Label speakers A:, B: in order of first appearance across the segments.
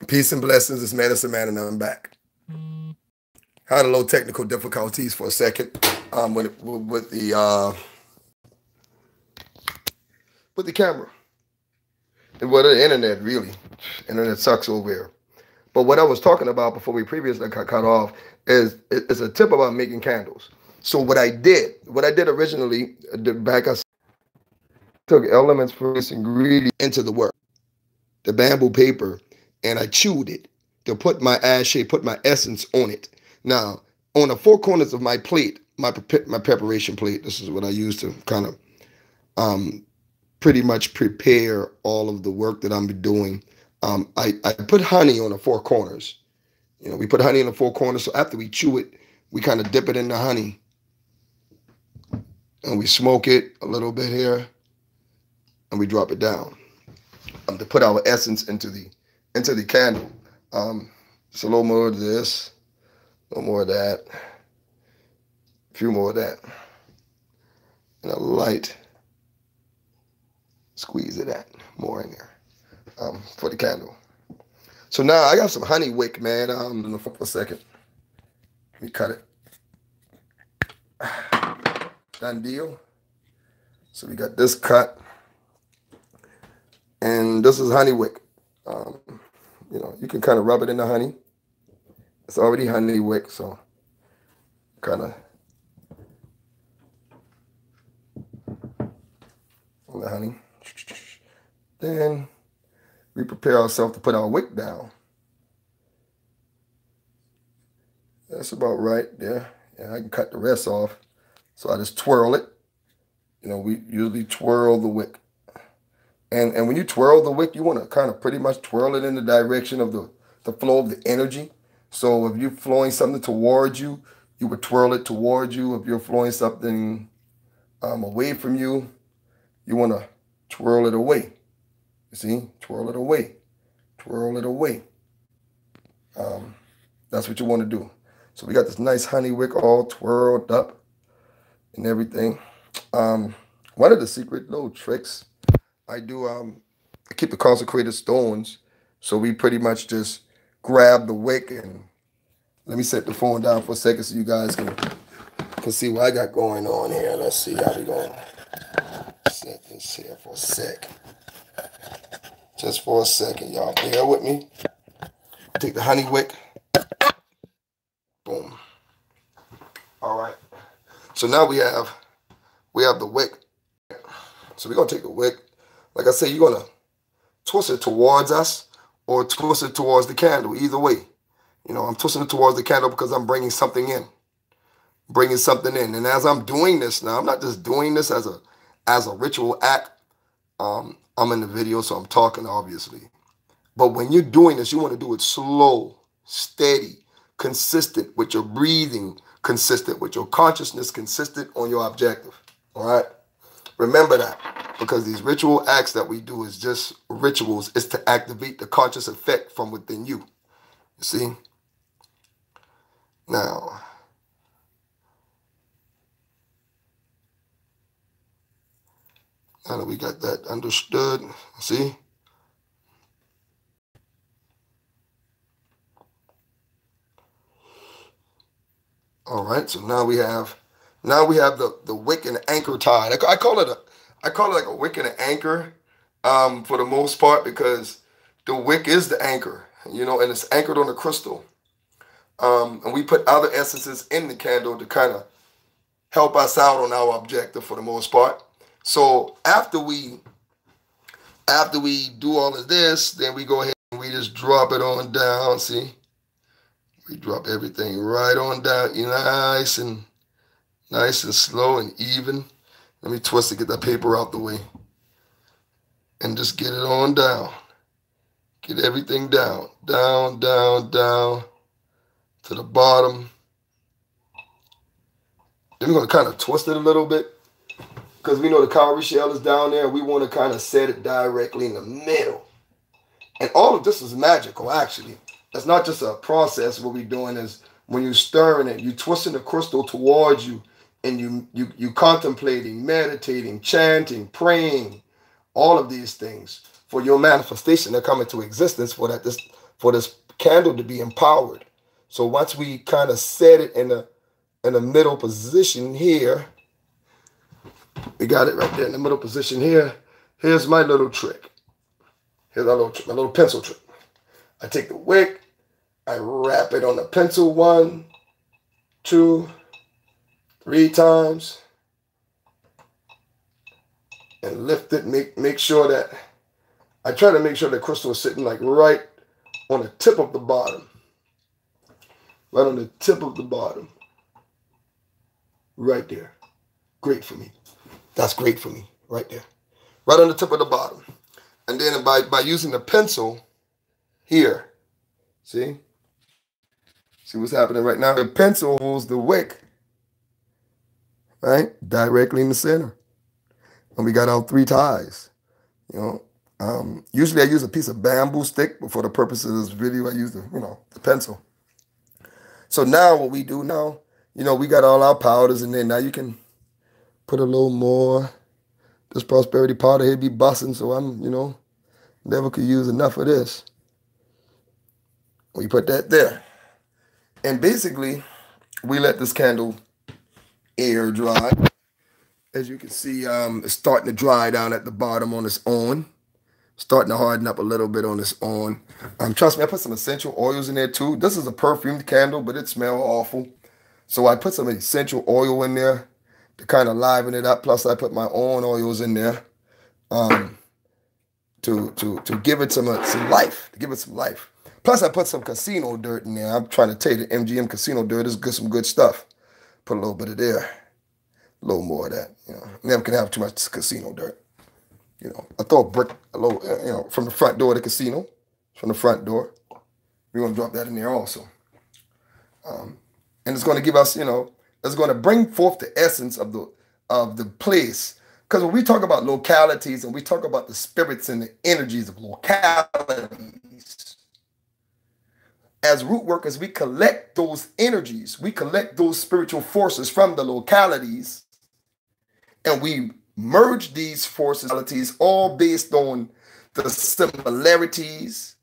A: Peace and blessings. It's Medicine Man, and I'm back. Had a little technical difficulties for a second with the camera and with the internet. Really, internet sucks over here. But what I was talking about before we previously got cut off is it's a tip about making candles. So what I did originally, I took elements for this ingredient into the work, the bamboo paper, and I chewed it to put my put my essence on it. Now, on the four corners of my plate, my preparation plate, this is what I use to kind of pretty much prepare all of the work that I'm doing. I put honey on the four corners. You know, we put honey in the four corners, so after we chew it, we kind of dip it in the honey. And we smoke it a little bit here, and we drop it down to put our essence into the candle. Just a little more of this, a little more of that, a few more of that, and a light squeeze of that more in there for the candle. So now I got some honey wick, man. For a second. Let me cut it. Done deal. So we got this cut. And this is honey wick. You know, you can kind of rub it in the honey. It's already honey wick, so kind of on the honey. Then we prepare ourselves to put our wick down. That's about right there. Yeah, I can cut the rest off. So I just twirl it. You know, we usually twirl the wick. And when you twirl the wick, you want to kind of pretty much twirl it in the direction of the flow of the energy. So if you're flowing something towards you, you would twirl it towards you. If you're flowing something away from you, you want to twirl it away. You see? Twirl it away. Twirl it away. That's what you want to do. So we got this nice honey wick all twirled up and everything. One of the secret little tricks I do, I keep the consecrated stones. So we pretty much just grab the wick and let me set the phone down for a second so you guys can see what I got going on here. Let's see how we going. Set this here for a sec. Just for a second, y'all. Bear with me. Take the honey wick. Boom. All right. So now we have the wick. So we're gonna take the wick. Like I said, you're gonna twist it towards us or twist it towards the candle. Either way. You know, I'm twisting it towards the candle because I'm bringing something in. Bringing something in. And as I'm doing this now, I'm not just doing this as a ritual act. I'm in the video, so I'm talking, obviously. But when you're doing this, you want to do it slow, steady, consistent with your breathing, consistent with your consciousness, consistent on your objective. All right? Remember that, because these ritual acts that we do is just rituals. It's to activate the conscious effect from within you. You see? Now, now that we got that understood, see? All right, so now we have the wick and anchor tied. I call it like a wick and an anchor for the most part, because the wick is the anchor, you know, and it's anchored on the crystal. And we put other essences in the candle to kind of help us out on our objective for the most part. So after we do all of this, then we go ahead and we just drop it on down. See, we drop everything right on down, nice and slow and even. Let me twist to get that paper out the way, and just get it on down. Get everything down, down, down, down to the bottom. Then we're gonna kind of twist it a little bit, because we know the cowrie shell is down there. We want to kind of set it directly in the middle. And all of this is magical, actually. It's not just a process. What we're doing is when you're stirring it, you're twisting the crystal towards you, and you contemplating, meditating, chanting, praying, all of these things for your manifestation to come into existence, for for this candle to be empowered. So once we kind of set it in the middle position here, we got it right there in the middle position here. Here's my little trick. Here's my little pencil trick. I take the wick, I wrap it on the pencil 1, 2, 3 times, and lift it. Make sure that I try to make sure the crystal is sitting like right on the tip of the bottom. Right on the tip of the bottom. Right there. Great for me. That's great for me. Right there. Right on the tip of the bottom. And then by using the pencil here. See? See what's happening right now? The pencil holds the wick. Right? Directly in the center. And we got our 3 ties. You know. Usually I use a piece of bamboo stick, but for the purpose of this video, I use the pencil. So now what we do now, we got all our powders in there. Now you can put a little more. This prosperity powder here be busting, so I'm, never could use enough of this. We put that there. And basically, we let this candle air dry. As you can see, it's starting to dry down at the bottom on its own. Starting to harden up a little bit on its own. Trust me, I put some essential oils in there too. This is a perfumed candle, but it smells awful. So I put some essential oil in there to kind of liven it up. Plus, I put my own oils in there to give it some life. To give it some life. Plus, I put some casino dirt in there. I'm trying to tell you, the MGM casino dirt is some good stuff. Put a little bit of there. A little more of that. Never can have too much casino dirt. I throw a brick, a little, from the front door of the casino, from the front door. We're going to drop that in there also. And it's going to give us, it's going to bring forth the essence of the place. Because when we talk about localities and we talk about the spirits and the energies of localities, as root workers, we collect those energies. We collect those spiritual forces from the localities, and we merge these forces, all based on the similarities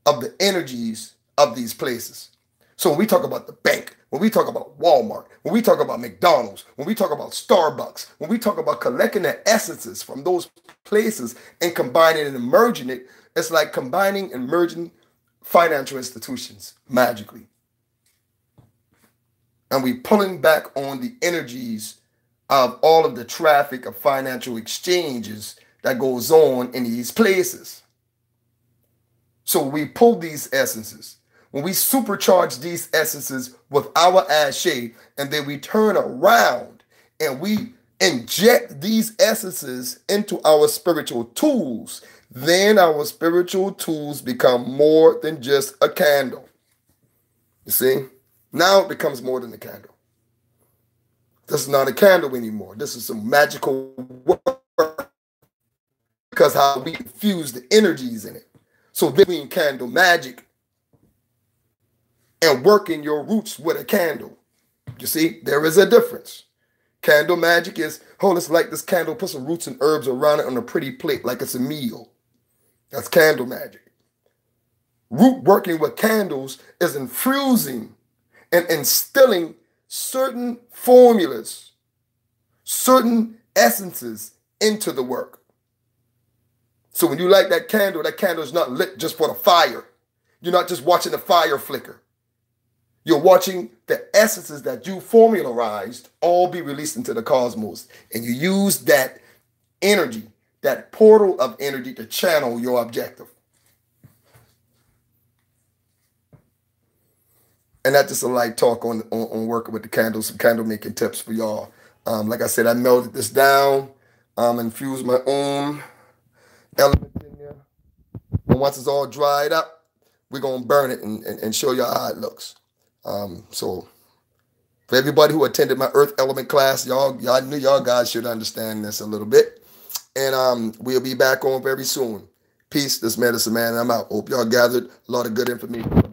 A: of the energies of these places. So when we talk about the bank, when we talk about Walmart, when we talk about McDonald's, when we talk about Starbucks, when we talk about collecting the essences from those places and combining and merging it, it's like combining and merging financial institutions magically. And we pulling back on the energies of all of the traffic of financial exchanges that goes on in these places. So we pull these essences. When we supercharge these essences with our ashe, and then we turn around and we inject these essences into our spiritual tools, then our spiritual tools become more than just a candle. You see? Now it becomes more than a candle. This is not a candle anymore. This is some magical work. Because how we infuse the energies in it. So between candle magic and working your roots with a candle. You see, there is a difference. Candle magic is, let's light this candle, put some roots and herbs around it on a pretty plate like it's a meal. That's candle magic. Root working with candles is infusing and instilling certain formulas, certain essences into the work. So when you light that candle is not lit just for the fire. You're not just watching the fire flicker. You're watching the essences that you formularized all be released into the cosmos. And you use that energy, that portal of energy to channel your objective. And that's just a light talk on working with the candles, some candle making tips for y'all. Like I said, I melted this down, infused my own elements in there. And once it's all dried up, we're going to burn it and show y'all how it looks. So for everybody who attended my earth element class, y'all knew y'all guys should understand this a little bit. And we'll be back on very soon. Peace. This Medicine Man. I'm out. Hope y'all gathered a lot of good information.